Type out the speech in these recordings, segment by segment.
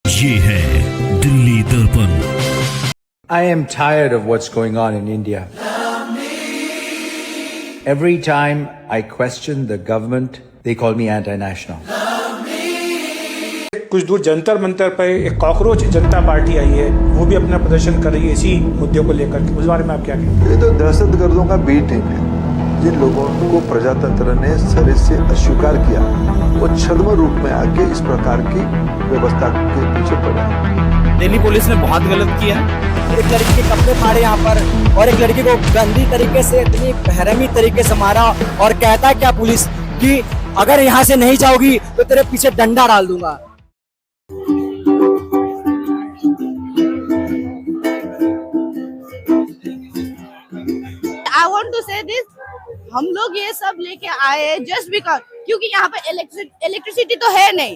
ये है दिल्ली दर्पण। I am tired of what's going on in India. Every time I question the government, they call me anti-national. कुछ दूर जंतर मंतर पर एक कॉकरोच जनता पार्टी आई है, वो भी अपना प्रदर्शन कर रही है इसी मुद्दे को लेकर के। उस बारे में आप क्या कहेंगे? ये तो दहशतगर्दों का बी टीम है। जिन लोगों को प्रजातंत्र ने सरे से अस्वीकार किया, वो छद्म रूप में आके इस प्रकार की व्यवस्था के पीछे पड़े। दिल्ली पुलिस ने बहुत गलत किया। एक लड़की के कपड़े फाड़े यहाँ पर और एक लड़की को गंदी तरीके से, इतनी बेरहमी तरीके से मारा और कहता क्या पुलिस कि अगर यहाँ से नहीं जाओगी तो तेरे पीछे डंडा डाल दूंगा। I want to say this, हम लोग ये सब लेके आए जस्ट बिकॉज, क्योंकि यहाँ पे इलेक्ट्रिसिटी तो है नहीं।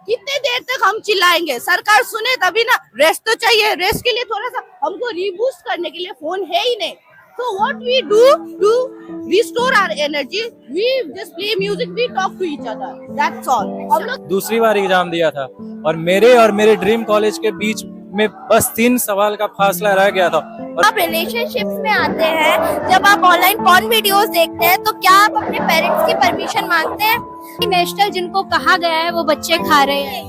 कितने देर तक हम चिल्लाएंगे, सरकार सुने तभी ना। रेस्ट तो चाहिए, रेस्ट के लिए थोड़ा सा हमको रीबूस्ट करने के लिए फोन है ही नहीं। So what we do to restore our energy, we just play music, we talk to each other, that's all। हम लोग दूसरी बार एग्जाम दिया था और मेरे ड्रीम कॉलेज के बीच में बस 3 सवाल का फासला रह गया था। आप रिलेशनशिप्स में आते हैं, जब आप ऑनलाइन पॉर्न वीडियोस देखते हैं, तो क्या आप अपने पेरेंट्स की परमिशन मांगते हैं? नेशनल जिनको कहा गया है वो बच्चे खा रहे हैं।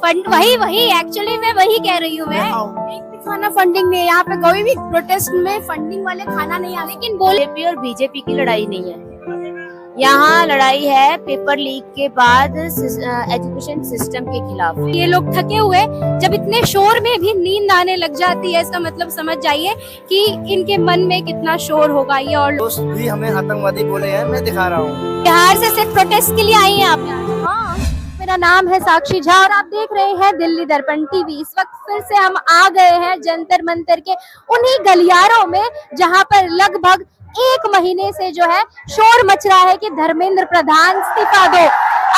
फंड वही एक्चुअली मैं वही कह रही हूँ। मैं एक भी खाना फंडिंग नहीं है यहाँ पे, कोई भी प्रोटेस्ट में फंडिंग वाले खाना नहीं आ। लेकिन बीजेपी और बीजेपी की लड़ाई नहीं है यहाँ, लड़ाई है पेपर लीक के बाद एजुकेशन सिस्टम के खिलाफ। ये लोग थके हुए, जब इतने शोर में भी नींद आने लग जाती है, इसका मतलब समझ जाइए कि इनके मन में कितना शोर होगा। ये और दोस्त भी हमें आतंकवादी बोले हैं, मैं दिखा रहा हूँ। बिहार से सिर्फ प्रोटेस्ट के लिए आई हैं आप? हाँ, मेरा नाम है साक्षी झा और आप देख रहे हैं दिल्ली दर्पण टीवी। इस वक्त फिर से हम आ गए हैं जंतर मंतर के उन्हीं गलियारों में जहां पर लगभग 1 महीने से जो है शोर मच रहा है कि धर्मेंद्र प्रधान इस्तीफा दो।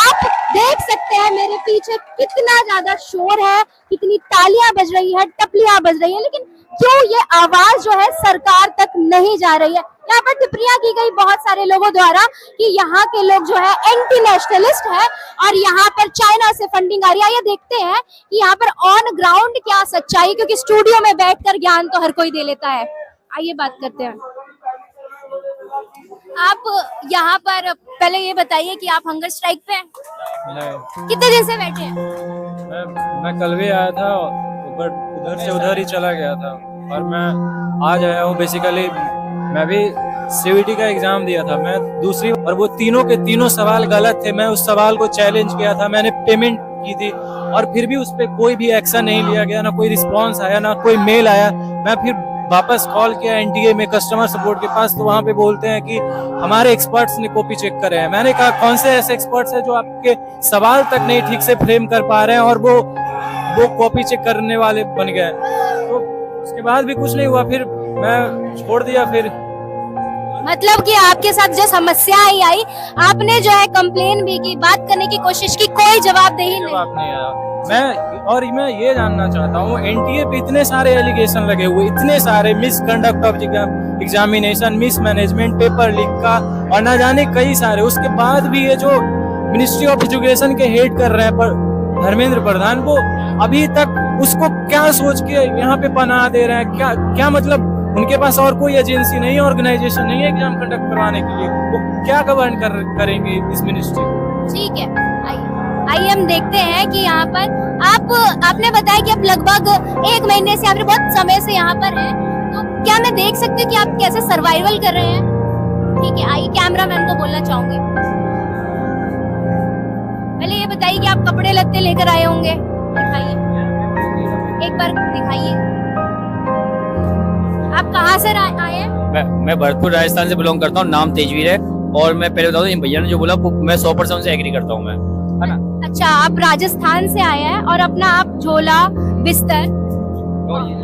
आप देख सकते हैं मेरे पीछे कितना ज्यादा शोर है, कितनी तालियां बज रही है, टपलियां बज रही है, लेकिन क्यों ये आवाज जो है सरकार तक नहीं जा रही है? यहाँ पर टिप्पणियां की गई बहुत सारे लोगों द्वारा कि यहाँ के लोग जो है एंटी नेशनलिस्ट है और यहाँ पर चाइना से फंडिंग आ रही है। ये देखते हैं कि यहाँ पर ऑन ग्राउंड क्या सच्चाई, क्योंकि स्टूडियो में बैठकर ज्ञान तो हर कोई दे लेता है। आइए बात करते हैं। आप यहाँ पर पहले ये बताइए कि आप हंगर स्ट्राइक पे हैं? कितने दिन से बैठे हैं? मैं कल भी आया था, बट उधर से उधर ही चला गया था और मैं आज आया हूँ। बेसिकली मैं भी सीयूईटी का एग्जाम दिया था, मैं दूसरी, और वो तीनों के तीनों सवाल गलत थे। मैं उस सवाल को चैलेंज किया था, मैंने पेमेंट की थी और फिर भी उस पर कोई भी एक्शन नहीं लिया गया, ना कोई रिस्पॉन्स आया, ना कोई मेल आया। मैं फिर वापस कॉल किया एनटीए में कस्टमर सपोर्ट के पास, तो वहाँ पे बोलते हैं कि हमारे एक्सपर्ट्स ने कॉपी चेक करे हैं। मैंने कहा कौन से ऐसे एक्सपर्ट्स हैं जो आपके सवाल तक नहीं ठीक से फ्रेम कर पा रहे हैं और वो कॉपी चेक करने वाले बन गए। तो उसके बाद भी कुछ नहीं हुआ, फिर मैं छोड़ दिया। फिर मतलब कि आपके साथ जो समस्या आई, आपने जो है कंप्लेन भी की, बात करने की कोशिश की, कोई जवाबदेही नहीं आया। मैं ये जानना चाहता हूँ, एनटीए पे इतने सारे एलिगेशन लगे हुए, इतने सारे misconduct of examination, mismanagement, paper leak का और ना जाने कई सारे, उसके बाद भी ये जो मिनिस्ट्री ऑफ एजुकेशन के हेड कर रहे हैं धर्मेंद्र प्रधान, वो अभी तक उसको क्या सोच के यहाँ पे पनाह दे रहे हैं? क्या मतलब उनके पास और कोई एजेंसी नहीं है, ऑर्गेनाइजेशन नहीं है एग्जाम कंडक्ट करवाने के लिए? वो क्या गवर्न करेंगे इस मिनिस्ट्री को? ठीक है, आइए हम देखते हैं कि यहाँ पर आपने बताया कि आप लगभग 1 महीने से, आपने बहुत समय से यहाँ पर हैं, तो क्या मैं देख सकती हूँ कि आप कैसे सर्वाइवल कर रहे हैं? ठीक है, आइए कैमरामैन को बोलना चाहूंगी, पहले ये बताइए कि आप कपड़े लत्ते लेकर आए होंगे, दिखाइए एक बार, दिखाइए। आप कहाँ से आए हैं? मैं भरतपुर राजस्थान से बिलोंग करता हूँ, नाम तेजवीर है। और मैं पहले बता दूं, भैया ने जो बोला मैं 100% से एग्री करता हूँ मैं, है ना। अच्छा, आप राजस्थान से आए हैं और अपना आप झोला, बिस्तर,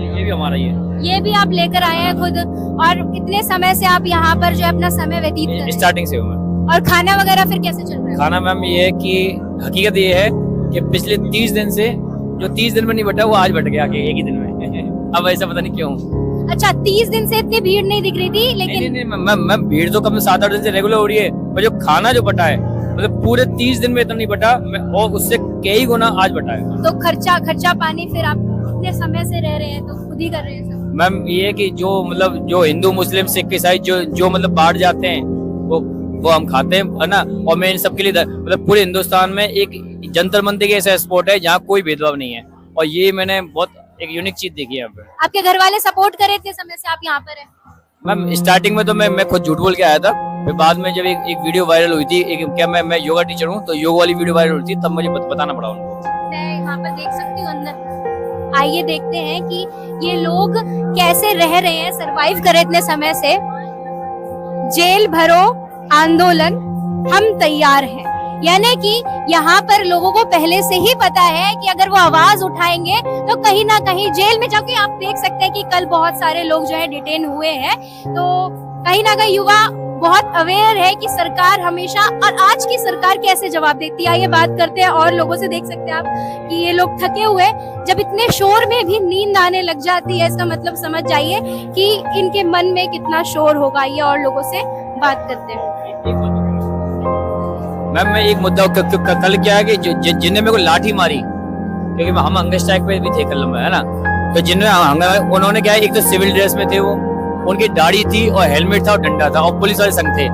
ये भी हमारा ही है, ये भी आप लेकर आए हैं खुद, और इतने समय से आप यहाँ पर जो अपना समय व्यतीत कर रहे हैं? स्टार्टिंग से हूँ मैं। और खाना वगैरह फिर कैसे चल रहा है? खाना मैम ये है कि हकीकत ये है कि पिछले 30 दिन से जो 30 दिन में नहीं बटा वो आज बट गया एक ही दिन में। अब ऐसा पता नहीं क्यों। अच्छा, 30 दिन से इतनी भीड़ नहीं दिख रही थी, लेकिन नहीं, भीड़ तो कम 7-8 दिन से रेगुलर हो रही है, पर जो खाना जो बटा है मतलब पूरे 30 दिन में इतना नहीं बटा। और उससे कई गुना आज बढ़ा है। तो खर्चा पानी फिर आप इतने समय से रह रहे हैं तो खुद ही कर रहे हैं सब? मैम ये है कि जो मतलब जो हिंदू मुस्लिम सिख ईसाई जो मतलब बाहर जाते हैं वो हम खाते हैं, है ना। और मैं इन सबके लिए मतलब पूरे हिंदुस्तान में एक जंतर मंतर के ऐसा स्पॉट है जहाँ कोई भेदभाव नहीं है, और ये मैंने बहुत एक यूनिक चीज देखी है यहाँ पे। आपके घर वाले सपोर्ट करे इतने समय से आप यहाँ पर हैं? मैम स्टार्टिंग में तो मैं खुद झूठ बोल के आया था, फिर बाद में जब एक वीडियो वायरल हुई थी, क्या मैं योगा टीचर हूँ, तो योग वाली वीडियो वायरल हुई थी, तब मुझे बताना पड़ा उनको। मैं यहाँ पर देख सकती हूँ अंदर, आइए देखते हैं कि ये लोग कैसे रह रहे हैं, सरवाइव करे इतने समय से। जेल भरो आंदोलन हम तैयार हैं, यानी कि यहाँ पर लोगों को पहले से ही पता है कि अगर वो आवाज उठाएंगे तो कहीं ना कहीं जेल में जाके, आप देख सकते हैं कि कल बहुत सारे लोग जो है डिटेन हुए हैं, तो कहीं ना कहीं युवा बहुत अवेयर है कि सरकार हमेशा, और आज की सरकार कैसे जवाब देती है। ये बात करते हैं और लोगों से, देख सकते हैं आप कि ये लोग थके हुए, जब इतने शोर में भी नींद आने लग जाती है, इसका मतलब समझ जाइए कि इनके मन में कितना शोर होगा। ये और लोगों से बात करते हैं। मैम मैं एक मुद्दा कल क्या है कि जिनने मेरे को लाठी मारी, क्योंकि हम हंगर स्ट्राइक पे भी थे कल में, है ना, तो जिन्होंने उन्होंने क्या है, एक तो सिविल ड्रेस में थे, वो उनकी दाढ़ी थी और हेलमेट था और डंडा था और पुलिस वाले संग थे,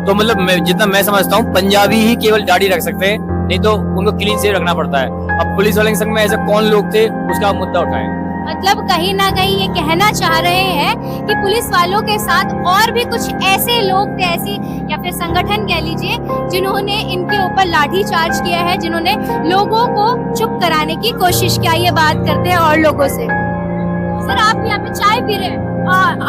तो मतलब जितना मैं समझता हूँ पंजाबी ही केवल दाढ़ी रख सकते हैं, नहीं तो उनको क्लीन सेव रखना पड़ता है। अब पुलिस वाले के संग में ऐसे कौन लोग थे, उसका मुद्दा उठाएं। मतलब कहीं ना कहीं ये कहना चाह रहे हैं कि पुलिस वालों के साथ और भी कुछ ऐसे लोग थे, ऐसी या फिर संगठन कह लीजिए, जिन्होंने इनके ऊपर लाठी चार्ज किया है, जिन्होंने लोगों को चुप कराने की कोशिश किया। ये बात करते हैं और लोगों से। सर आप यहाँ पे चाय पी रहे हैं,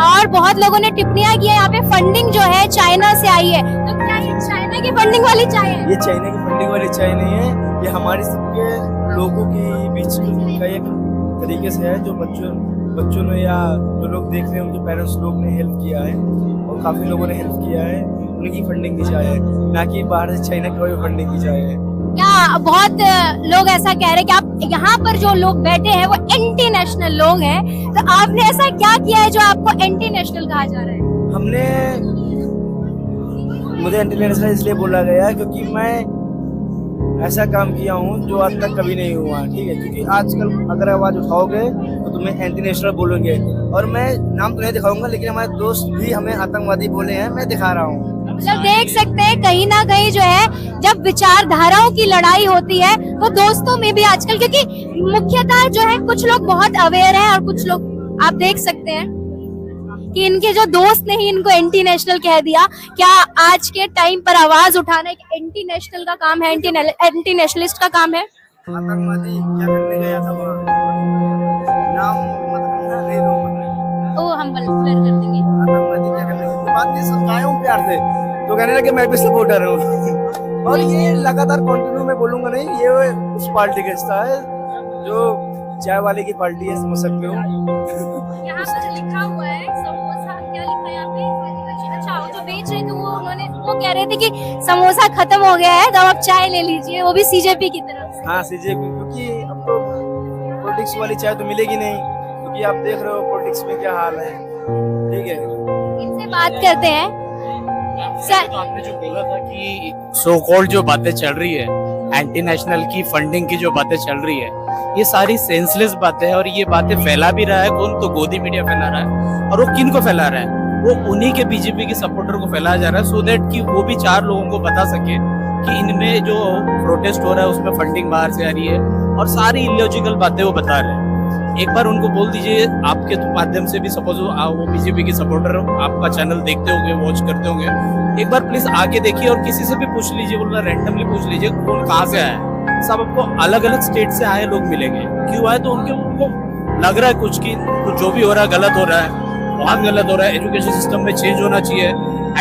और बहुत लोगों ने टिप्पणियां की है, यहाँ पे फंडिंग जो है चाइना से आई है, तो क्या ये चाइना की फंडिंग वाली चाय है? ये चाइना की फंडिंग वाली चाय नहीं है, ये हमारे सबके लोगों के बीच का एक तरीके से है, जो बच्चों ने या जो लोग देख रहे हैं उनके पेरेंट्स लोग ने हेल्प किया है, और काफी लोगों ने हेल्प किया है, उनकी फंडिंग की चाय है, ना कि बाहर से चाइना की फंडिंग की चाय है। क्या बहुत लोग ऐसा कह रहे हैं कि आप यहाँ पर जो लोग बैठे हैं वो एंटी नेशनल लोग हैं, तो आपने ऐसा क्या किया है जो आपको एंटी नेशनल कहा जा रहा है? मुझे एंटी नेशनल इसलिए बोला गया क्योंकि मैं ऐसा काम किया हूँ जो आज तक कभी नहीं हुआ, ठीक है, क्योंकि आजकल अगर आवाज उठाओगे तो तुम्हें एंटी नेशनल बोलोगे, और मैं नाम तो नहीं दिखाऊंगा, लेकिन हमारे दोस्त भी हमें आतंकवादी बोले हैं, मैं दिखा रहा हूँ। मतलब देख सकते हैं कहीं ना कहीं जो है, जब विचारधाराओं की लड़ाई होती है तो दोस्तों में भी आजकल, क्योंकि मुख्यतः जो है कुछ लोग बहुत अवेयर हैं और कुछ लोग आप देख सकते हैं कि इनके जो दोस्त ने ही इनको एंटी नेशनल कह दिया। क्या आज के टाइम पर आवाज उठाना एक एंटी नेशनल का काम है, एंटी नेशनलिस्ट का काम है? आतंकवादी क्या करने गया था वहाँ, नाम मतलब नहीं लूंगा, ओ हम ब्लर कर देंगे। आतंकवादी क्या करने गया, बात नहीं समझाया हूँ प्यार से, तो कहने लगे मैं भी सपोर्टर हूँ। और ये लगातार कंटिन्यू मैं बोलूंगा नहीं, ये उस पार्टी का हिस्सा है जो चाय वाले की पार्टी है, समझ सकते हो। यहाँ पर लिखा हुआ है समोसा, क्या लिखा है यहाँ पे? अच्छा, वो जो बेच रहे थे वो कह रहे थे कि समोसा खत्म हो गया है तो आप चाय ले लीजिए, वो भी सीजेपी की तरफ से। हाँ सीजेपी, क्योंकि अब तो पॉलिटिक्स वाली चाय तो मिलेगी नहीं, क्योंकि आप देख रहे हो पॉलिटिक्स में क्या हाल है, ठीक है। इनसे बात करते हैं। सर आपने जो बोला था कि सो कॉल्ड जो बातें चल रही है, एंटी नेशनल की फंडिंग की जो बातें चल रही है, ये सारी सेंसलेस बातें हैं, और ये बातें फैला भी रहा है कौन, तो गोदी मीडिया फैला रहा है, और वो किन को फैला रहा है, वो उन्हीं के बीजेपी के सपोर्टर को फैलाया जा रहा है, सो दैट कि वो भी 4 लोगों को बता सके कि इनमें जो प्रोटेस्ट हो रहा है उसमें फंडिंग बाहर से आ रही है, और सारी इलॉजिकल बातें वो बता रहे हैं। एक बार उनको बोल दीजिए, आपके माध्यम से भी सपोज वो बीजेपी के सपोर्टर आपका चैनल देखते होंगे, वॉच करते होंगे, एक बार प्लीज आके देखिए और किसी से भी पूछ लीजिए, बोलना रैंडमली पूछ लीजिए कौन कहाँ से आया है, सब आपको अलग अलग स्टेट से आए लोग मिलेंगे। क्यों आए, तो उनको लग रहा है कुछ की कुछ जो भी हो रहा है गलत हो रहा है, बहुत गलत हो रहा है, एजुकेशन सिस्टम में चेंज होना चाहिए,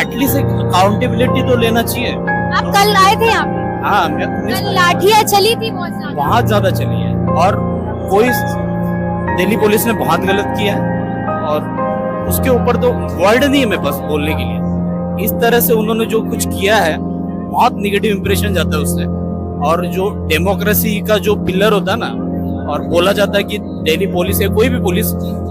एटलीस्ट एक अकाउंटेबिलिटी तो लेना चाहिए। आप कल आए थे यहाँ पे? हाँ, कल लाठियाँ चली थी बहुत ज्यादा चली है, और कोई दिल्ली पुलिस ने बहुत गलत किया है, और उसके ऊपर तो वर्ड नहीं है मैं बस बोलने के लिए। इस तरह से उन्होंने जो कुछ किया है, बहुत निगेटिव इंप्रेशन जाता है उससे, और जो डेमोक्रेसी का जो पिलर होता है ना, और बोला जाता है कि दिल्ली पुलिस है, कोई भी पुलिस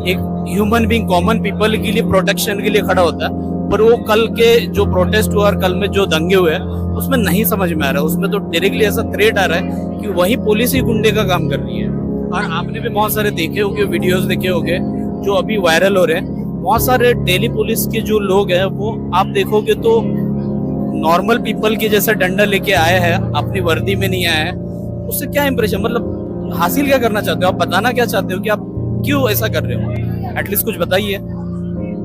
एक ह्यूमन बीइंग, कॉमन पीपल के लिए प्रोटेक्शन के लिए खड़ा होता है, पर वो कल के जो प्रोटेस्ट हुआ और कल में जो दंगे हुए उसमें नहीं समझ में आ रहा है। उसमें तो डायरेक्टली ऐसा थ्रेट आ रहा है कि वही पुलिस ही गुंडे का काम कर रही है। और आपने भी बहुत सारे देखे होंगे, वीडियोस देखे होंगे जो अभी वायरल हो रहे हैं। बहुत सारे दिल्ली पुलिस के जो लोग हैं वो आप देखोगे तो नॉर्मल पीपल के जैसा डंडा लेके आए हैं, अपनी वर्दी में नहीं आए हैं। उससे क्या इंप्रेशन, मतलब हासिल क्या करना चाहते हो आप? बताना क्या चाहते हो कि आप क्यों ऐसा कर रहे हो? एटलीस्ट कुछ बताइए।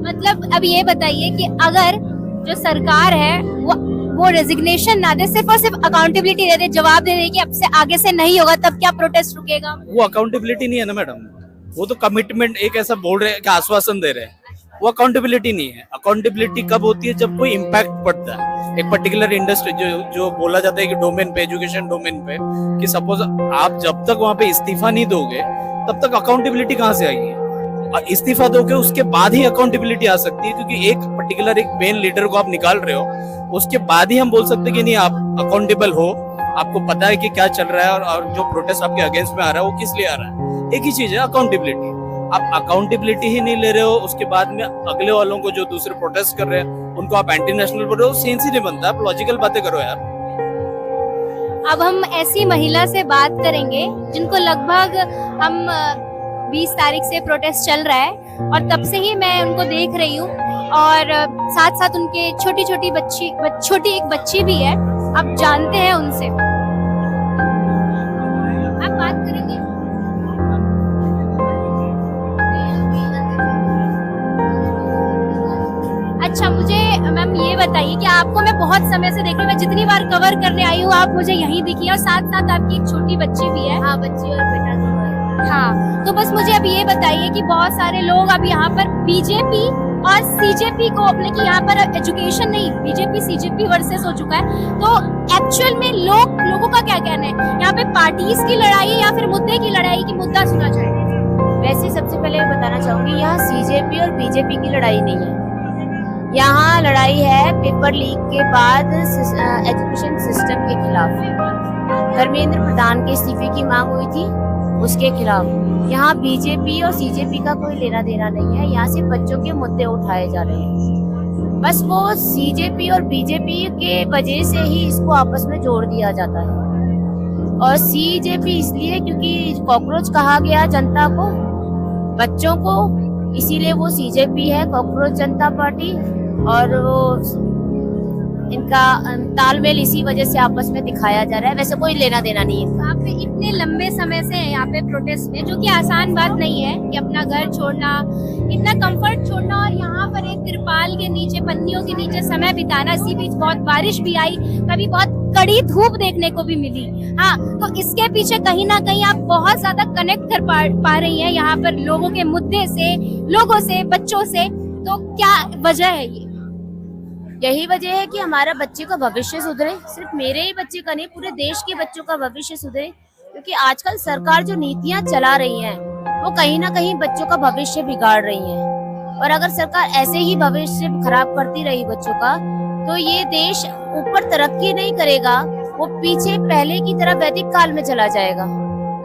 मतलब अब ये बताइए कि अगर जो सरकार है वो रेजिग्नेशन ना दे, सिर्फ और सिर्फ अकाउंटेबिलिटी दे दे, जवाब दे दे कि अब से आगे से नहीं होगा, तब क्या प्रोटेस्ट रुकेगा? वो अकाउंटेबिलिटी नहीं है ना मैडम, वो तो कमिटमेंट एक ऐसा बोल रहे हैं कि आश्वासन दे रहे हैं, वो अकाउंटेबिलिटी नहीं है। अकाउंटेबिलिटी कब होती है? जब कोई इम्पैक्ट पड़ता है एक पर्टिकुलर इंडस्ट्री, जो बोला जाता है कि डोमेन पे, एजुकेशन डोमेन पे, कि सपोज आप जब तक वहां पे इस्तीफा नहीं दोगे तब तक अकाउंटेबिलिटी कहाँ से आएगी? और इस्तीफा दोगे उसके बाद ही अकाउंटेबिलिटी आ सकती है, क्योंकि एक पर्टिकुलर एक मेन लीडर को आप निकाल रहे हो, उसके बाद ही हम बोल सकते हैं कि नहीं आप अकाउंटेबल हो, आपको पता है कि क्या चल रहा है और जो प्रोटेस्ट आपके अगेंस्ट में आ रहा है वो किस लिए आ रहा है। एक ही चीज है अकाउंटेबिलिटी। आप अकाउंटेबिलिटी ही नहीं ले रहे हो, उसके बाद में अगले वालों को जो दूसरे प्रोटेस्ट कर रहे हैं उनको आप एंटी नेशनल बोल रहे हो, सेंस ही नहीं बनता। आप लॉजिकल बातें करो यार। अब हम ऐसी महिला से बात करेंगे जिनको लगभग हम 20 तारीख से प्रोटेस्ट चल रहा है और तब से ही मैं उनको देख रही हूँ, और साथ साथ उनके छोटी एक बच्ची भी है। आप जानते हैं उनसे, आप बात करेंगे? अच्छा, मुझे मैम ये बताइए कि आपको मैं बहुत समय से देख रही हूँ, मैं जितनी बार कवर करने आई हूँ आप मुझे यहीं दिखी, और साथ साथ आपकी एक छोटी बच्ची भी है। हाँ, बच्ची और बेटा दोनों है। हाँ, तो बस मुझे अब ये बताइए कि बहुत सारे लोग अब यहाँ पर बीजेपी और सीजेपी को अपने की यहाँ पर एजुकेशन नहीं, बीजेपी सीजेपी वर्सेस हो चुका है, तो एक्चुअल में लोगों का क्या कहना है? यहाँ पे पार्टीज की लड़ाई या फिर मुद्दे की लड़ाई की मुद्दा सुना जाए? वैसे सबसे पहले मैं बताना चाहूंगी, यहाँ सीजेपी और बीजेपी की लड़ाई नहीं है। यहाँ लड़ाई है पेपर लीक के बाद एजुकेशन सिस्टम के खिलाफ। धर्मेंद्र प्रधान के इस्तीफे की मांग हुई थी, उसके खिलाफ। यहाँ बीजेपी और सीजेपी का कोई लेना देना नहीं है। यहाँ से बच्चों के मुद्दे उठाए जा रहे हैं, बस वो सीजेपी और बीजेपी के वजह से ही इसको आपस में जोड़ दिया जाता है। और सीजेपी इसलिए क्योंकि कॉकरोच कहा गया जनता को, बच्चों को, इसीलिए वो सीजेपी है, कॉकरोच जनता पार्टी। और वो इनका तालमेल इसी वजह से आपस में दिखाया जा रहा है, वैसे कोई लेना देना नहीं है। आप इतने लंबे समय से यहाँ पे प्रोटेस्ट में, जो कि आसान बात नहीं है कि अपना घर छोड़ना, इतना कंफर्ट छोड़ना और यहाँ पर एक तिरपाल के नीचे, पन्नियों के नीचे समय बिताना। इसी बीच बहुत बारिश भी आई, कभी बहुत कड़ी धूप देखने को भी मिली। हाँ, तो इसके पीछे कहीं ना कहीं आप बहुत ज्यादा कनेक्ट कर पा रही हैं यहाँ पर लोगों के मुद्दे से, लोगों से, बच्चों से। तो क्या वजह है ये? यही वजह है कि हमारा बच्चे का भविष्य सुधरे, सिर्फ मेरे ही बच्चे का नहीं, पूरे देश के बच्चों का भविष्य सुधरे। क्योंकि आजकल सरकार जो नीतियां चला रही है वो कहीं ना कहीं बच्चों का भविष्य बिगाड़ रही है। और अगर सरकार ऐसे ही भविष्य खराब करती रही बच्चों का, तो ये देश ऊपर तरक्की नहीं करेगा, वो पीछे पहले की तरह वैदिक काल में चला जाएगा।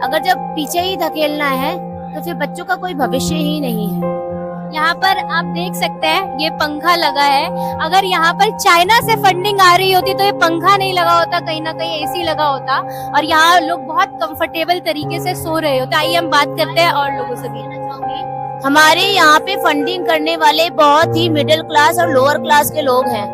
अगर जब पीछे ही धकेलना है तो फिर बच्चों का कोई भविष्य ही नहीं है। यहाँ पर आप देख सकते हैं ये पंखा लगा है। अगर यहाँ पर चाइना से फंडिंग आ रही होती तो ये पंखा नहीं लगा होता, कहीं ना कहीं एसी लगा होता, और यहाँ लोग बहुत कंफर्टेबल तरीके से सो रहे होते। आइए हम बात करते हैं और लोगों से भी। हमारे यहाँ पे फंडिंग करने वाले बहुत ही मिडिल क्लास और लोअर क्लास के लोग हैं,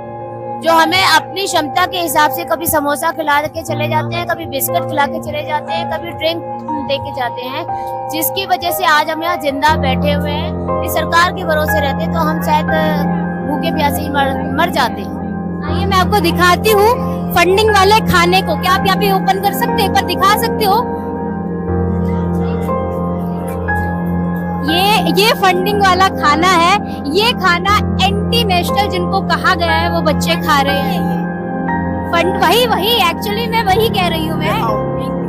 जो हमें अपनी क्षमता के हिसाब से कभी समोसा खिला के चले जाते हैं, कभी बिस्किट खिला के चले जाते हैं, कभी ड्रिंक दे के जाते हैं, जिसकी वजह से आज हम यहाँ जिंदा बैठे हुए हैं। इस सरकार के भरोसे रहते तो हम शायद भूखे प्यासे ही मर जाते हैं। आइए मैं आपको दिखाती हूँ फंडिंग वाले खाने को। क्या आप यहाँ पे ओपन कर सकते हैं, एक बार दिखा सकते हो? ये फंडिंग वाला खाना है। ये खाना एंटी नेशनल जिनको कहा गया है वो बच्चे खा रहे हैं। फंड वही एक्चुअली मैं वही कह रही हूँ। मैं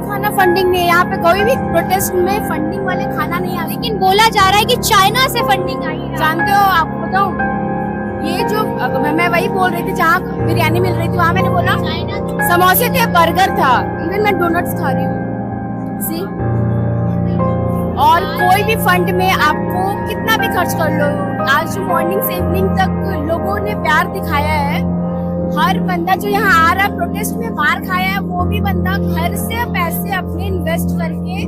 खाना फंडिंग नहीं है, यहाँ पे कोई भी प्रोटेस्ट में फंडिंग वाले खाना नहीं आ, लेकिन बोला जा रहा है कि चाइना से फंडिंग आई है। जानते हो, आपको बताऊं, ये जो मैं वही बोल रही थी जहाँ बिरयानी मिल रही थी, वहाँ मैंने बोला समोसे थे, बर्गर था, इवन मैं डोनट्स खा रही हूँ। सी, और कोई भी फंड में आपको कितना भी खर्च कर लो, आज मॉर्निंग से इवनिंग तक लोगों ने प्यार दिखाया है। हर बंदा जो यहाँ आ रहा है प्रोटेस्ट में मार खाया है, वो भी बंदा घर से पैसे अपने इन्वेस्ट करके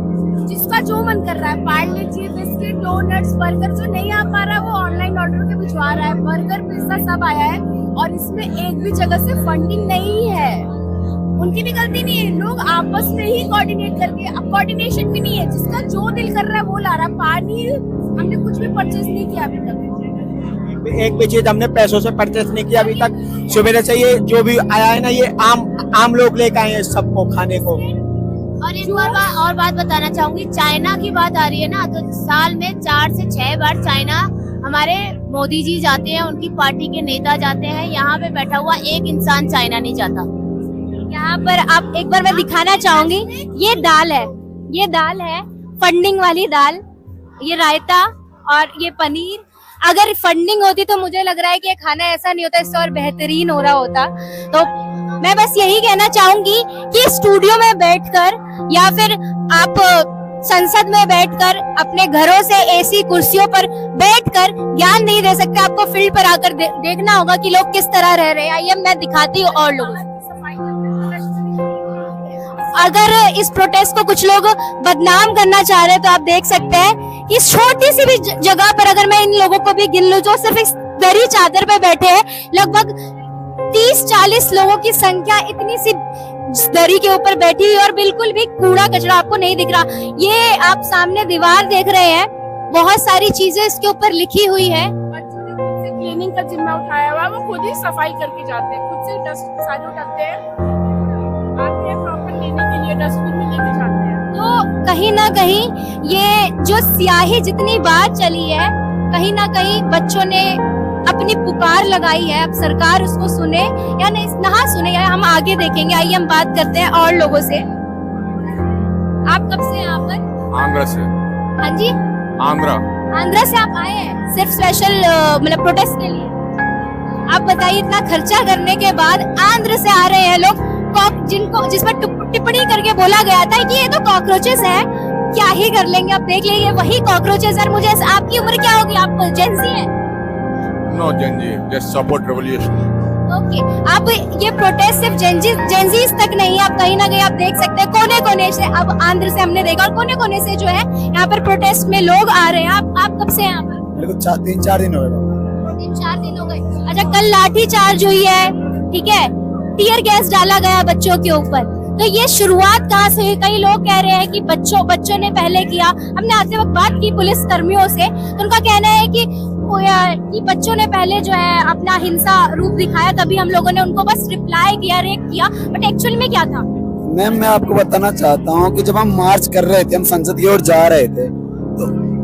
जिसका जो मन कर रहा है, पार्ले जी, बिस्किट, डोनट्स, बर्गर, जो नहीं आ पा रहा है वो ऑनलाइन ऑर्डर के भिजवा रहा है। बर्गर, पिज्जा सब आया है और इसमें एक भी जगह से फंडिंग नहीं है। उनकी भी गलती नहीं है, लोग आपस में ही कोऑर्डिनेट करके, अब कोऑर्डिनेशन भी नहीं है, जिसका जो दिल कर रहा है वो ला रहा है। पानी हमने कुछ भी परचेज नहीं किया अभी तक, एक भी चीज हमने पैसों से परचेस नहीं किया अभी तक। सुबह से ये जो भी आया है ना, ये आम लोग लेकर आए हैं सबको खाने को। और एक और बात बताना चाहूंगी, चाइना की बात आ रही है ना, तो साल में 4 से 6 बार चाइना हमारे मोदी जी जाते हैं, उनकी पार्टी के नेता जाते हैं। यहाँ पे बैठा हुआ एक इंसान चाइना नहीं जाता। यहाँ पर आप एक बार मैं दिखाना चाहूंगी, ये दाल है फंडिंग वाली दाल, ये रायता और ये पनीर। अगर फंडिंग होती तो मुझे लग रहा है कि ये खाना ऐसा नहीं होता, इससे और बेहतरीन हो रहा होता। तो मैं बस यही कहना चाहूंगी कि स्टूडियो में बैठकर या फिर आप संसद में बैठकर अपने घरों से एसी कुर्सियों पर बैठकर ज्ञान नहीं दे सकते, आपको फील्ड पर आकर देखना होगा कि लोग किस तरह रह रहे हैं। आइए मैं दिखाती हूँ और लोगों को। अगर इस प्रोटेस्ट को कुछ लोग बदनाम करना चाह रहे हैं तो आप देख सकते हैं इस छोटी सी भी जगह पर अगर मैं इन लोगों को भी गिन लूं जो सिर्फ इस दरी चादर पे बैठे हैं, लगभग 30-40 लोगों की संख्या इतनी सी दरी के ऊपर बैठी हुई और बिल्कुल भी कूड़ा कचरा आपको नहीं दिख रहा। ये आप सामने दीवार देख रहे हैं, बहुत सारी चीजें इसके ऊपर लिखी हुई है। क्लीनिंग का जिम्मा उठाया हुआ, वो खुद ही सफाई करके जाते हैं, खुद से डस्ट सारे उठाते हैं, आते हैं प्रॉपर लेने के लिए, डस्टबिन में लेके जाते हैं। तो कहीं ना कहीं ये जो स्याही जितनी बार चली है, कहीं ना कहीं बच्चों ने अपनी पुकार लगाई है। अब सरकार उसको सुने या नहीं ना सुने, या हम आगे देखेंगे। आइए हम बात करते हैं और लोगों से। आप कब से यहाँ पर? आंध्रा से। हाँ जी, आंध्रा से आप आए हैं सिर्फ स्पेशल मतलब प्रोटेस्ट के लिए? आप बताइए, इतना खर्चा करने के बाद आंध्र से आ रहे हैं लोग, जिस पर टिप्पणी करके बोला गया था कि ये तो कॉकरोचेस है, क्या ही कर लेंगे, आप देख लीजिए वही कॉकरोचेस। और मुझे आपकी उम्र क्या होगी, आप जेंजी हैं? No Gen Z, just support revolution. Okay, आप ये प्रोटेस्ट सिर्फ जेंजीज तक नहीं, आप कहीं ना कहीं आप देख सकते हैं कोने कोने से, अब आंध्र से हमने देखा और कोने कोने से जो है यहाँ पर प्रोटेस्ट में लोग आ रहे हैं। आप कब से यहाँ पर? मेरे को 3-4 दिन हो गए। 3-4 दिन हो गए। अच्छा, कल लाठी चार्ज हुई है, ठीक है, टीयर गैस डाला गया बच्चों के ऊपर, तो ये शुरुआत कहाँ से हुई? कई लोग कह रहे हैं कि बच्चों ने पहले किया। हमने आते वक्त बात की पुलिस कर्मियों से, तो उनका कहना है कि बच्चों ने पहले जो है अपना हिंसा रूप दिखाया, तभी हम लोगों ने उनको बस रिप्लाई किया, रेक किया, बट एक्चुअल में क्या था? मैम, मैं आपको बताना चाहता हूँ कि जब हम मार्च कर रहे थे, हम संसद की ओर जा रहे थे,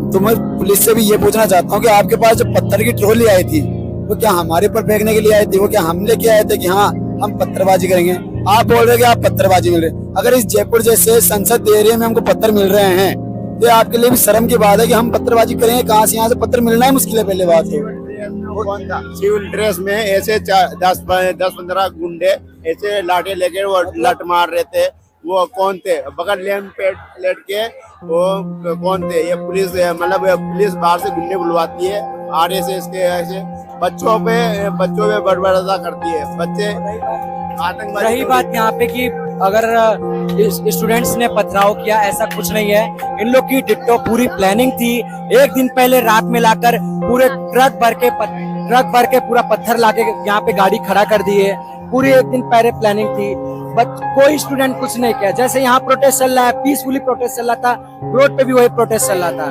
तो मैं पुलिस से भी ये पूछना चाहता हूँ कि आपके पास जो पत्थर की ट्रॉली आई थी, वो क्या हमारे पर फेंकने के लिए आई थी? वो क्या हमले के आए थे कि हाँ हम पत्थरबाजी करेंगे? आप बोल रहे कि आप पत्थरबाजी मिल रहे, अगर इस जयपुर जैसे संसद एरिया में हमको पत्थर मिल रहे हैं तो आपके लिए भी शर्म की बात है कि हम पत्थरबाजी करेंगे। कहाँ से यहाँ से पत्थर मिलना है मुश्किल है। पहले बात तो कौन था सिविल ड्रेस में ऐसे 10-15 गुंडे ऐसे लाठे लेके वो लट मार रहे थे, वो कौन थे? बगल लेन पे लेट के वो कौन थे? ये पुलिस, मतलब पुलिस बाहर से गुंडे बुलवाती है, RSS के ऐसे बच्चों पे बर्बरता करती है। बच्चे आतंकवादी। रही बात यहाँ पे कि अगर स्टूडेंट्स ने पथराव किया, ऐसा कुछ नहीं है। इन लोग की डिट्टो पूरी प्लानिंग थी। एक दिन पहले रात में लाकर पूरे ट्रक भर के पूरा पत्थर लाके यहाँ पे गाड़ी खड़ा कर दिए। पूरी एक दिन पहले प्लानिंग थी, बट कोई स्टूडेंट कुछ नहीं किया। जैसे यहाँ प्रोटेस्ट चल रहा है, पीसफुली प्रोटेस्ट चल रहा था, रोड पे भी वही प्रोटेस्ट चल रहा था।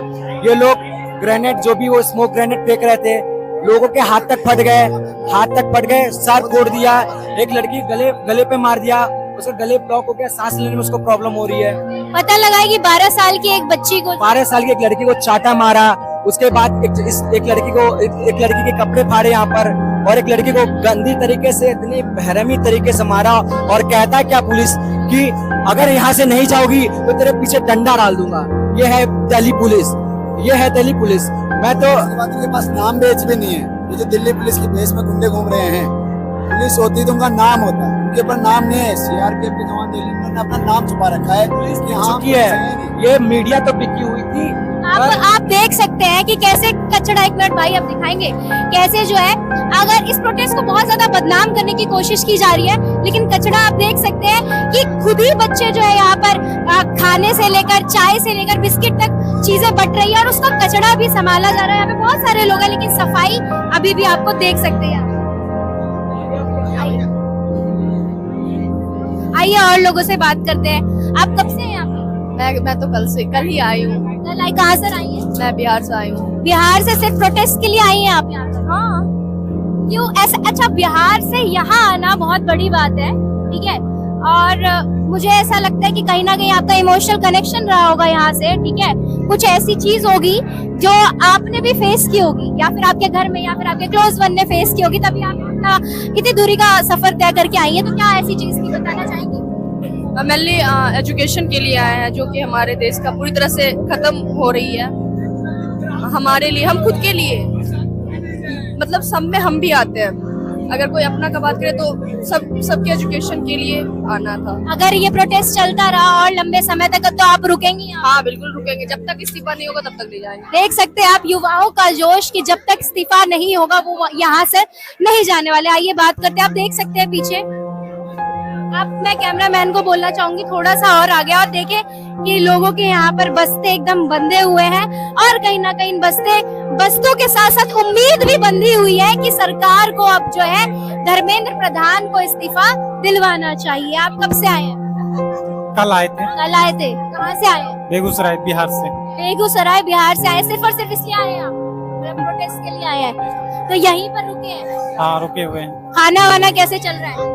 ये लोग ग्रेनेड, जो भी वो स्मोक ग्रेनेड फेंक रहे थे, लोगों के हाथ तक फट गए, सर फोड़ दिया, एक लड़की गले पे मार दिया, उसका गले ब्लॉक हो गया, सांस लेने में उसको प्रॉब्लम हो रही है। पता लगा है कि 12 साल की एक बच्ची को 12 साल की एक लड़की को चाटा मारा, उसके बाद एक लड़की के कपड़े फाड़े यहाँ पर, और एक लड़की को गंदी तरीके से, इतनी बेरहमी तरीके से मारा। और कहता है क्या पुलिस कि अगर यहाँ से नहीं जाओगी तो तेरे पीछे डंडा डाल दूंगा। ये है दिल्ली पुलिस। मैं तो के पास नाम बेच भी नहीं है। ये जो दिल्ली पुलिस की बेस में गुंडे घूम रहे हैं, पुलिस होती तो उनका नाम होता, उनके ऊपर नाम नहीं है। CRPF के जवान दिल्ली ने अपना नाम छुपा रखा है। पुलिस की चुकी है, ये मीडिया तो बिकी हुई थी। आप देख सकते हैं कि कैसे कचड़ा, एक मिनट भाई आप दिखाएंगे कैसे जो है, अगर इस प्रोटेस्ट को बहुत ज्यादा बदनाम करने की कोशिश की जा रही है, लेकिन कचड़ा आप देख सकते हैं कि खुद ही बच्चे जो है यहाँ पर खाने से लेकर चाय से लेकर बिस्किट तक चीजें बट रही है और उसका कचड़ा भी संभाला जा रहा है। यहाँ पे बहुत सारे लोग हैं, लेकिन सफाई अभी भी आपको देख सकते हैं। आइए और लोगों से बात करते हैं। आप कब से हैं यहाँ पे? मैं तो कल ही आई हूँ। कल आई, कहाँ से आई हैं? मैं बिहार से आई हूँ। बिहार से सिर्फ प्रोटेस्ट के लिए आई हैं आप यहाँ पर? हाँ। क्यों ऐसा? अच्छा, बिहार से यहाँ आना बहुत बड़ी बात है, ठीक है। और मुझे ऐसा लगता है कि कहीं ना कहीं आपका इमोशनल कनेक्शन रहा होगा यहाँ से, ठीक है। कुछ ऐसी चीज होगी जो आपने भी फेस की होगी, या फिर आपके घर में या फिर आपके क्लोज वन ने फेस की होगी, तभी आप अपना इतनी दूरी का सफर तय करके आई है। तो क्या ऐसी चीज की बताना चाहेंगी? मेनली एजुकेशन के लिए आए हैं, जो कि हमारे देश का पूरी तरह से खत्म हो रही है। हमारे लिए, हम खुद के लिए, मतलब सब में हम भी आते हैं। अगर कोई अपना का बात करे तो सबके एजुकेशन के लिए आना था। अगर ये प्रोटेस्ट चलता रहा और लंबे समय तक, तो आप रुकेंगी यहाँ? हाँ बिल्कुल रुकेंगे, जब तक इस्तीफा नहीं होगा तब तक नहीं जाएंगे। देख सकते हैं आप युवाओं का जोश कि जब तक इस्तीफा नहीं होगा वो यहाँ से नहीं जाने वाले। आइए बात करते हैं। आप देख सकते हैं पीछे, मैं कैमरामैन को बोलना चाहूंगी थोड़ा सा और आगे, और देखें कि लोगों के यहाँ पर बस्ते एकदम बंधे हुए हैं, और कहीं ना कहीं बस्तों के साथ साथ उम्मीद भी बंधी हुई है कि सरकार को अब जो है धर्मेंद्र प्रधान को इस्तीफा दिलवाना चाहिए। आप कब से आए हैं? कल आए थे। कल आए थे। कहाँ से आए हैं? बेगूसराय, बिहार से। बेगूसराय बिहार से आए, सिर्फ और सिर्फ इसलिए आए हैं आप? प्रोटेस्ट के लिए आए हैं? तो यहीं पर रुके हैं? हाँ रुके हुए हैं। खाना वाना कैसे चल रहा है?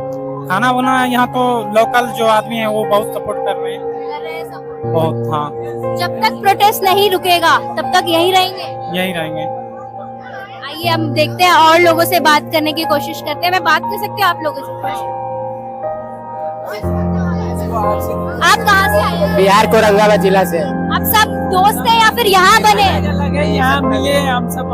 खाना वाना यहाँ तो लोकल जो आदमी है वो बहुत सपोर्ट कर रहे हैं। बहुत। हाँ। जब तक प्रोटेस्ट नहीं रुकेगा तब तक यहीं रहेंगे? यहीं रहेंगे। आइए हम देखते हैं और लोगों से बात करने की कोशिश करते हैं। मैं बात कर सकती हूँ आप लोगों से? आप कहाँ से आए हैं? बिहार को औरंगाबाद जिला से। आप सब दोस्त हैं या फिर यहाँ बने? यहाँ मिले हम सब।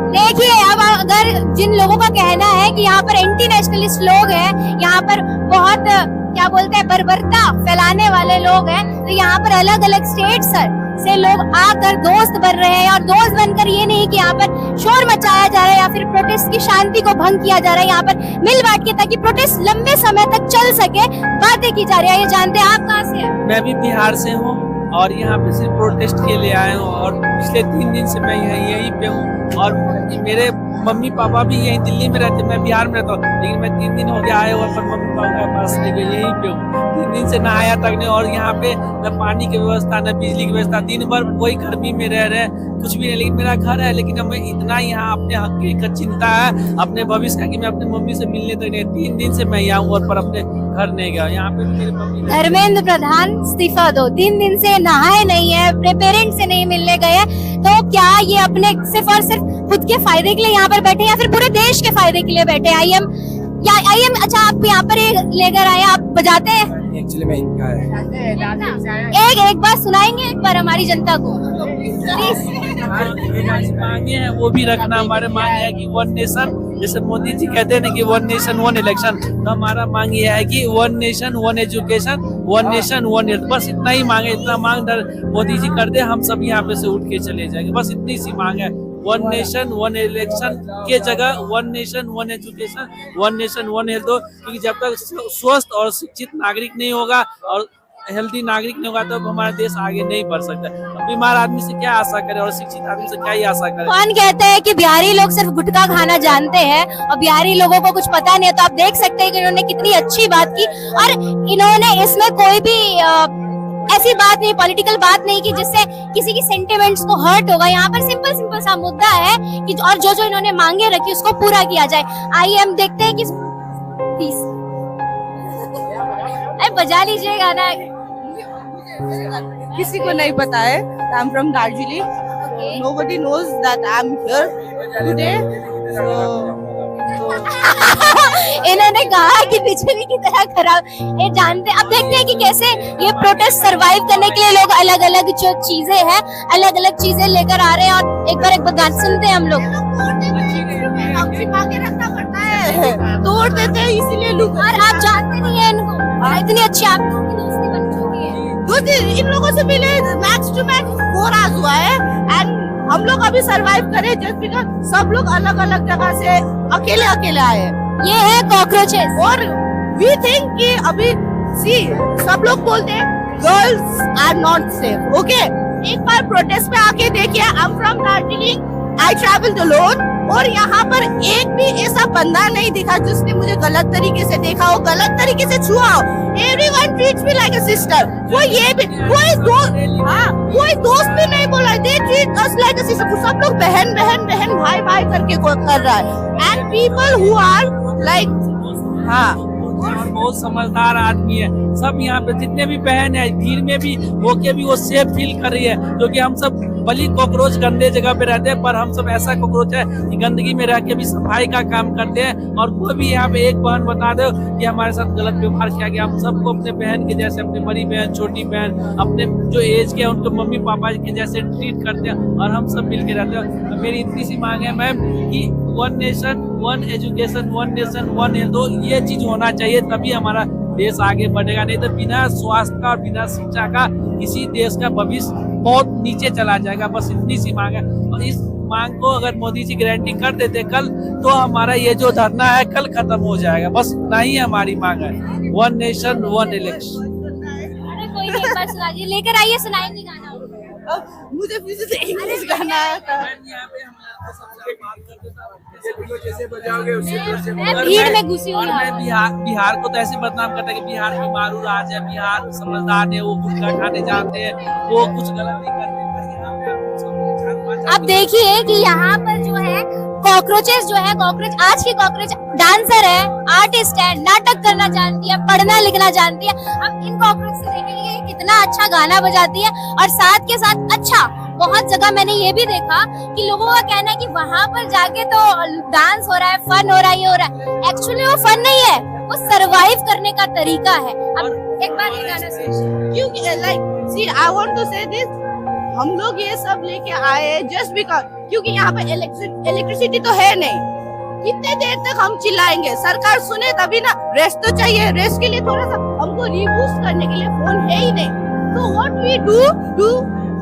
देखिए, अब अगर जिन लोगों का कहना है कि यहाँ पर एंटी नेशनलिस्ट लोग हैं, यहाँ पर बहुत क्या बोलते हैं बर्बरता फैलाने वाले लोग हैं, तो यहाँ पर अलग अलग स्टेट से लोग आकर दोस्त बन रहे हैं, और दोस्त बनकर ये नहीं कि यहाँ पर शोर मचाया जा रहा है या फिर प्रोटेस्ट की शांति को भंग किया जा रहा है। यहाँ पर मिल बांट के, ताकि प्रोटेस्ट लंबे समय तक चल सके, बातें की जा रही है। ये जानते हैं आप कहाँ से हैं? मैं भी बिहार से हूँ और यहाँ पे सिर्फ प्रोटेस्ट के लिए आए हूँ, और पिछले 3 दिन से मैं यहीं पे हूँ, और मेरे मम्मी पापा भी यहीं दिल्ली में रहते, मैं बिहार में रहता हूँ, लेकिन मैं 3 दिन हो गया आए हुआ, पर मम्मी पापा के पास नहीं गए, यहीं पे हूँ। 3 दिन से नहाया तक नहीं, और यहाँ पे न पानी की व्यवस्था न बिजली की व्यवस्था, दिन भर वही गर्मी में रह रहे, कुछ भी नहीं। लेकिन मेरा घर है, लेकिन हमें इतना यहाँ अपने हक की चिंता है, अपने भविष्य का, कि मैं अपनी मम्मी से मिलने तक नहीं। 3 दिन से मैं यहाँ हूँ और पर अपने घर नहीं गया। यहाँ पे मेरी मम्मी, धर्मेंद्र प्रधान इस्तीफा दो, 3 दिन से नहाए नहीं है, अपने पेरेंट्स से नहीं मिलने गए, तो क्या ये अपने सिर्फ और सिर्फ खुद के फायदे के लिए यहाँ पर बैठे, या फिर पूरे देश के फायदे के लिए बैठे? आई एम अच्छा, आप यहाँ पर लेकर आए, आप बजाते हैं? एक्चुअली मैं एक बार सुनाएंगे एक बार हमारी जनता को? मांगे हैं वो भी रखना। हमारे मांगे है कि 1 नेशन, जैसे मोदी जी कहते हैं ना कि 1 नेशन 1 इलेक्शन, तो हमारा मांग ये है कि 1 नेशन 1 एजुकेशन, 1 नेशन 1 हेल्थ। बस इतना ही मांगे, इतना मांग मोदी जी कर दे, हम सब यहाँ पे से उठ के चले जाएंगे। बस इतनी सी मांग है। 1 नेशन 1 इलेक्शन के जगह 1 नेशन 1 एजुकेशन, 1 नेशन 1 हेल्थ हो, क्योंकि जब तक स्वस्थ और शिक्षित नागरिक नहीं होगा और हेल्दी नागरिक नहीं होगा तब तो हमारा देश आगे नहीं बढ़ सकता। बीमार आदमी से क्या आशा करे और शिक्षित आदमी से क्या ही आशा करे? कौन कहता है कि बिहारी लोग सिर्फ गुटखा खाना जानते हैं और बिहारी लोगों को कुछ पता नहीं है? तो आप देख सकते हैं कि इन्होंने कितनी अच्छी बात की, और इन्होंने इसमें कोई भी ऐसी बात नहीं, पॉलिटिकल बात नहीं कि जिससे किसी की सेंटिमेंट्स को हर्ट होगा। यहाँ पर सिंपल सा मुद्दा है कि और जो इन्होंने मांगे रखी उसको पूरा किया जाए। आइए हम देखते हैं कि बजा लीजिए गाना। किसी को नहीं पता है। आई am from Darjeeling. Nobody knows that I am here today. इन्होंने कहा कि बिजली की तरह खराब। ये जानते, अब देखते हैं कि कैसे ये प्रोटेस्ट सरवाइव करने के लिए लोग अलग अलग जो चीजें हैं, अलग अलग चीजें लेकर आ रहे हैं। और एक बार गाना सुनते हैं हम लोग। रखना पड़ता है, तोड़ देते हैं इसीलिए लोग। और आप जानते नहीं है इनको, इतनी अच्छी आप लोगों की दोस्ती बन चुकी है। इन लोगों से मिले मैक्स टू मैक्स 4 आवर्स हुआ है एंड हम लोग अभी सरवाइव करे जस्ट बिकॉज सब लोग अलग अलग जगह से अकेले अकेले आए हैं। ये है कॉकरोचेस। और वी थिंक कि अभी सी सब लोग बोलते हैं girls are not safe. Okay, एक बार प्रोटेस्ट पे आके देखिए। I am from Darjeeling, I travelled alone और यहाँ पर एक भी ऐसा बंदा नहीं दिखा जिसने मुझे गलत तरीके से देखा हो, गलत तरीके से छुआ हो। Everyone treats me like a sister। कोई दोस्त भी नहीं बोला, they treat us like a sister। सब लोग बहन बहन बहन भाई भाई करके कर रहा है। And people who are like और बहुत समझदार आदमी है। सब यहाँ पे जितने भी बहन है भीड़ में भी होके भी वो सेफ फील कर रही है, क्योंकि हम सब भली कॉकरोच गंदे जगह पे रहते हैं पर हम सब ऐसा कॉकरोच है कि गंदगी में रह के भी सफाई का काम करते हैं। और कोई भी यहाँ पे एक बहन बता दो कि हमारे साथ गलत व्यवहार किया गया, हम सबको अपने बहन के जैसे, अपनी बड़ी बहन छोटी बहन, अपने जो एज के उनके मम्मी पापा के जैसे ट्रीट करते हैं और हम सब मिल के रहते हैं। तो मेरी इतनी सी मांग है मैम कि 1 नेशन 1 एजुकेशन, 1 नेशन 1 हेल्थ, तो ये चीज होना चाहिए, तभी हमारा देश आगे बढ़ेगा। नहीं तो बिना स्वास्थ्य का और बिना शिक्षा का किसी देश का भविष्य बहुत नीचे चला जाएगा। बस इतनी सी मांग है और इस मांग को अगर मोदी जी गारंटी कर देते कल, तो हमारा ये जो धरना है कल खत्म हो जाएगा। बस इतना ही हमारी मांग है, 1 नेशन 1 इलेक्शन। अरे कोई नहीं, बस सुनाइए, लेकर आइए, सुनाएंगे गाना। मुझे फिर से इंग्लिश गाना आया था। मैं भीड़ में घुसी हूँ। और मैं बिहार को तो ऐसे बदनाम करता है कि बिहार में मारू राज है, बिहार समझदार है, वो गुटखा खाने जाते हैं, वो कुछ गलत नहीं करते। अब देखिए कि यहाँ पर जो है कॉकरोचेस जो है, कॉकरोच आज की कॉकरोच डांसर है, आर्टिस्ट है, नाटक करना जानती है, पढ़ना लिखना जानती है। अब इन कॉकरोच से देखेंगे कितना अच्छा गाना बजाती है और साथ के साथ अच्छा बहुत जगह मैंने ये भी देखा कि लोगों का कहना है कि वहाँ पर जाके तो डांस हो रहा है, फन हो रहा है, ये हो रहा है। एक्चुअली वो फन नहीं है, वो सरवाइव करने का तरीका है। अब एक बार ये गाना सुनिए। क्योंकि like see I want to say this, हम लोग ये सब लेके आए जस्ट बिकॉज क्योंकि यहाँ पे इलेक्ट्रिसिटी तो है नहीं। कितने देर तक हम चिल्लाएंगे, सरकार सुने तभी ना। रेस्ट तो चाहिए, रेस्ट के लिए थोड़ा सा हमको रीबूस्ट करने के लिए फोन है ही नहीं। तो what we do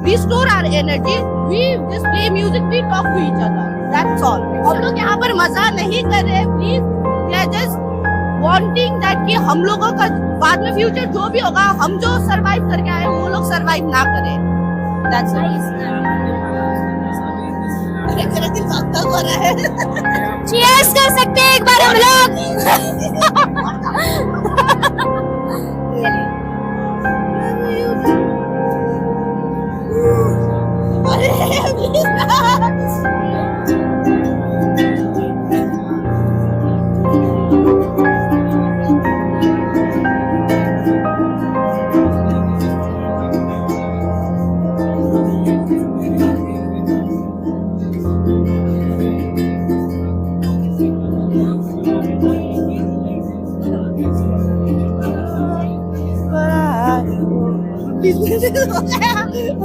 restore our energy, we just play music, we talk to each other, that's all। हम लोग यहाँ पर मजा नहीं कर रहे, please. we are just wanting that कि हम लोगों का बाद में फ्यूचर जो भी होगा, हम जो सरवाइव करके आए वो लोग सरवाइव ना करें। That's all। अरे मेरा दिल धक-धक हो रहा है। Cheers कर सकते हैं एक बार हम लोग।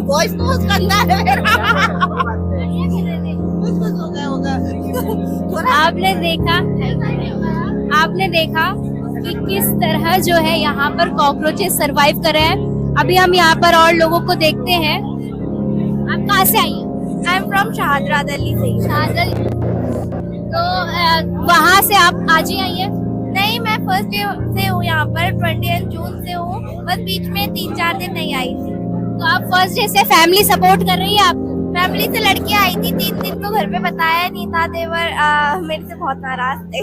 वॉइस तो बहुत गंदा है मेरा। आपने देखा कि किस तरह जो है यहाँ पर कॉकरोचेस सरवाइव कर रहे हैं। अभी हम यहाँ पर और लोगों को देखते हैं। आप कहाँ से आई हैं? आई एम फ्रॉम शाहदरा दिल्ली से। शाहदरा। तो वहाँ से आप आज ही आई हैं? नहीं, मैं फर्स्ट डे से हूँ यहाँ पर, 20 जून से हूँ, बस बीच में 3-4 दिन नहीं आई थी। तो आप फर्स्ट डे से फैमिली सपोर्ट कर रही है? आप फैमिली से लड़कियाँ आई थी, 3 दिन तो घर पे बताया नहीं था, देवर मेरे से बहुत नाराज थे।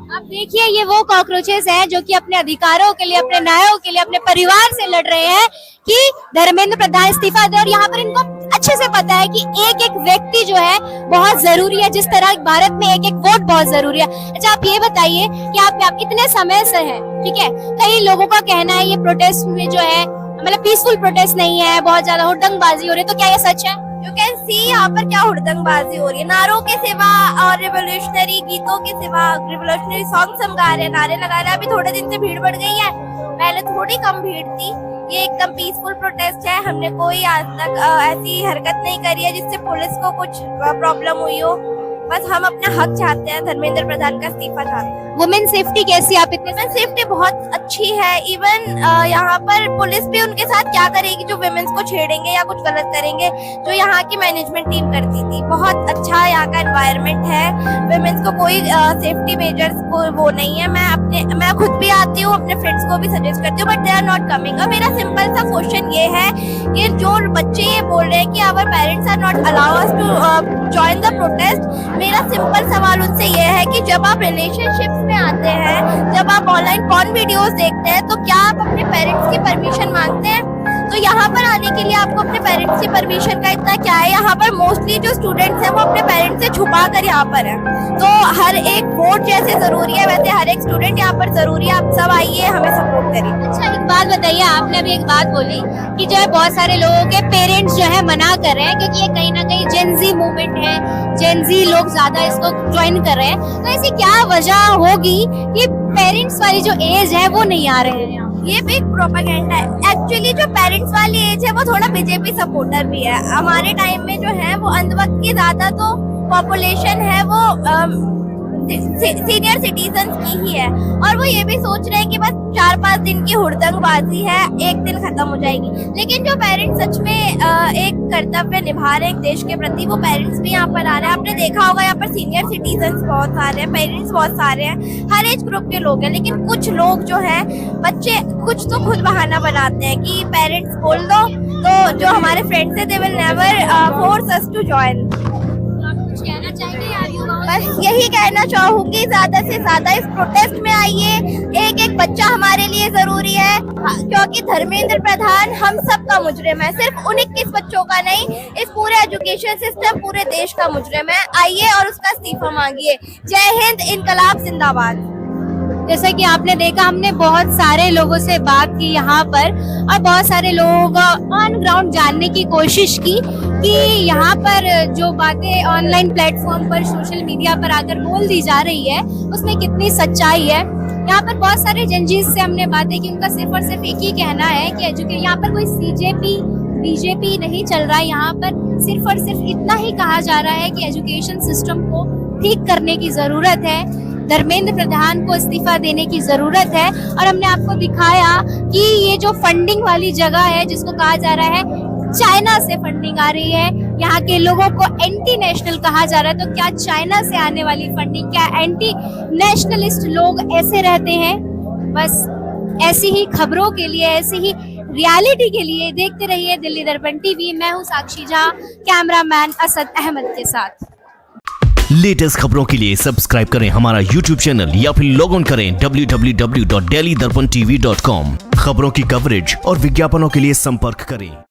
अब देखिए ये वो कॉकरोचेस हैं जो कि अपने अधिकारों के लिए, अपने न्यायों के लिए, अपने परिवार से लड़ रहे हैं कि धर्मेंद्र प्रधान इस्तीफा दे। और यहाँ पर इनको अच्छे से पता है कि एक एक व्यक्ति जो है बहुत जरूरी है, जिस तरह भारत में एक एक वोट बहुत जरूरी है। अच्छा आप ये बताइए कि आप इतने समय से हैं, ठीक है, कई लोगों का कहना है ये प्रोटेस्ट में जो है मतलब पीसफुल प्रोटेस्ट नहीं है, बहुत ज्यादा हुड़दंगबाजी हो रही है, तो क्या ये सच है? यू कैन सी यहाँ पर क्या हुड़दंगबाजी हो रही है। नारों के सिवा और रिवोल्यूशनरी गीतों के सिवा रिवोल्यूशनरी सॉन्ग्स हम गा रहे हैं, नारे लगा रहे हैं। अभी थोड़े दिन से भीड़ बढ़ गई है, पहले थोड़ी कम भीड़ थी। ये एकदम पीसफुल प्रोटेस्ट है, हमने कोई आज तक ऐसी हरकत नहीं करी है जिससे पुलिस को कुछ प्रॉब्लम हुई हो। बस हम अपना हक चाहते हैं, धर्मेंद्र प्रधान का इस्तीफा चाहते हैं। वुमेन सेफ्टी कैसी आप इतने वुमेन सेफ्टी बहुत अच्छी है। इवन यहाँ पर पुलिस भी उनके साथ क्या करेगी जो वुमेन्स को छेड़ेंगे या कुछ गलत करेंगे, जो यहाँ की मैनेजमेंट टीम करती थी। बहुत अच्छा यहाँ का एनवायरनमेंट है, वुमेन्स को कोई सेफ्टी मेजर्स को वो नहीं है। मैं खुद भी आती हूँ, अपने फ्रेंड्स को भी सजेस्ट करती हूँ, but they are not coming. और मेरा सिंपल सा क्वेश्चन ये है कि जो बच्चे ये बोल रहे हैं कि our parents are not allow us to join the protest, मेरा सिंपल सवाल उनसे ये है कि जब आप रिलेशनशिप्स में आते हैं, जब आप ऑनलाइन कौन वीडियोस देखते हैं, तो क्या आप अपने पेरेंट्स की परमिशन मांगते हैं? तो यहाँ पर आने के लिए आपको अपने पेरेंट्स की परमिशन का इतना क्या है? यहाँ पर मोस्टली जो स्टूडेंट्स हैं वो अपने पेरेंट्स से छुपा कर यहाँ पर हैं। तो हर एक वोट जैसे जरूरी है, वैसे हर एक स्टूडेंट यहाँ पर जरूरी है। आप सब आइए, हमें सपोर्ट करिए। अच्छा, एक बात बताइए, आपने अभी एक बात बोली कि जो है बहुत सारे लोगों के पेरेंट्स जो है मना कर रहे हैं क्योंकि ये कहीं ना कहीं जेनजी मूवमेंट है, जेनजी लोग ज्यादा इसको ज्वाइन कर रहे हैं। तो ऐसी क्या वजह होगी कि पेरेंट्स वाली जो एज है वो नहीं आ रहे हैं? ये भी एक प्रोपेगेंडा है। एक्चुअली जो पेरेंट्स वाली एज है वो थोड़ा बीजेपी सपोर्टर भी है। हमारे टाइम में जो है वो अंध वक्त की ज्यादा तो पॉपुलेशन है वो सीनियर सिटीजन्स की ही है, और वो ये भी सोच रहे हैं कि बस 4-5 दिन की हुड़दंगबाजी है, एक दिन खत्म हो जाएगी। लेकिन जो पेरेंट्स सच में एक कर्तव्य निभा रहे हैं देश के प्रति, वो पेरेंट्स भी यहाँ पर आ रहे हैं। आपने देखा होगा यहाँ पर सीनियर सिटीजन्स बहुत सारे हैं, पेरेंट्स बहुत सारे हैं, हर एज ग्रुप के लोग हैं। लेकिन कुछ लोग जो हैं, बच्चे कुछ तो खुद बहाना बनाते हैं कि पेरेंट्स बोल दो, तो जो हमारे फ्रेंड्स है they will never force us to join. कहना चाहेंगे बस यही कहना चाहूंगी, ज्यादा से ज्यादा इस प्रोटेस्ट में आइए। एक एक बच्चा हमारे लिए जरूरी है, क्योंकि धर्मेंद्र प्रधान हम सब का मुजरिम है, सिर्फ उन 21 बच्चों का नहीं, इस पूरे एजुकेशन सिस्टम पूरे देश का मुजरिम है। आइए और उसका इस्तीफा मांगिए। जय हिंद, इनकलाब जिंदाबाद। जैसा कि आपने देखा, हमने बहुत सारे लोगों से बात की यहाँ पर, और बहुत सारे लोग ऑन ग्राउंड जानने की कोशिश की कि यहाँ पर जो बातें ऑनलाइन प्लेटफॉर्म पर, सोशल मीडिया पर आकर बोल दी जा रही है, उसमें कितनी सच्चाई है। यहाँ पर बहुत सारे जंजीज से हमने बातें की, उनका सिर्फ और सिर्फ एक ही कहना है कि यहाँ पर कोई बीजेपी नहीं चल रहा है। यहाँ पर सिर्फ और सिर्फ इतना ही कहा जा रहा है कि एजुकेशन सिस्टम को ठीक करने की जरूरत है, धर्मेंद्र प्रधान को इस्तीफा देने की जरूरत है। और हमने आपको दिखाया कि ये जो फंडिंग वाली जगह है, जिसको कहा जा रहा है चाइना से फंडिंग आ रही है, यहाँ के लोगों को एंटी नेशनल कहा जा रहा है। तो क्या चाइना से आने वाली फंडिंग, क्या एंटी नेशनलिस्ट लोग ऐसे रहते हैं? बस ऐसी ही खबरों के लिए, ऐसी ही रियलिटी के लिए देखते रहिए दिल्ली दर्पण टीवी। मैं हूँ साक्षी झा, कैमरामैन असद अहमद के साथ। लेटेस्ट खबरों के लिए सब्सक्राइब करें हमारा YouTube चैनल या फिर लॉग ऑन करें www.delhidarpantv.com। खबरों की कवरेज और विज्ञापनों के लिए संपर्क करें।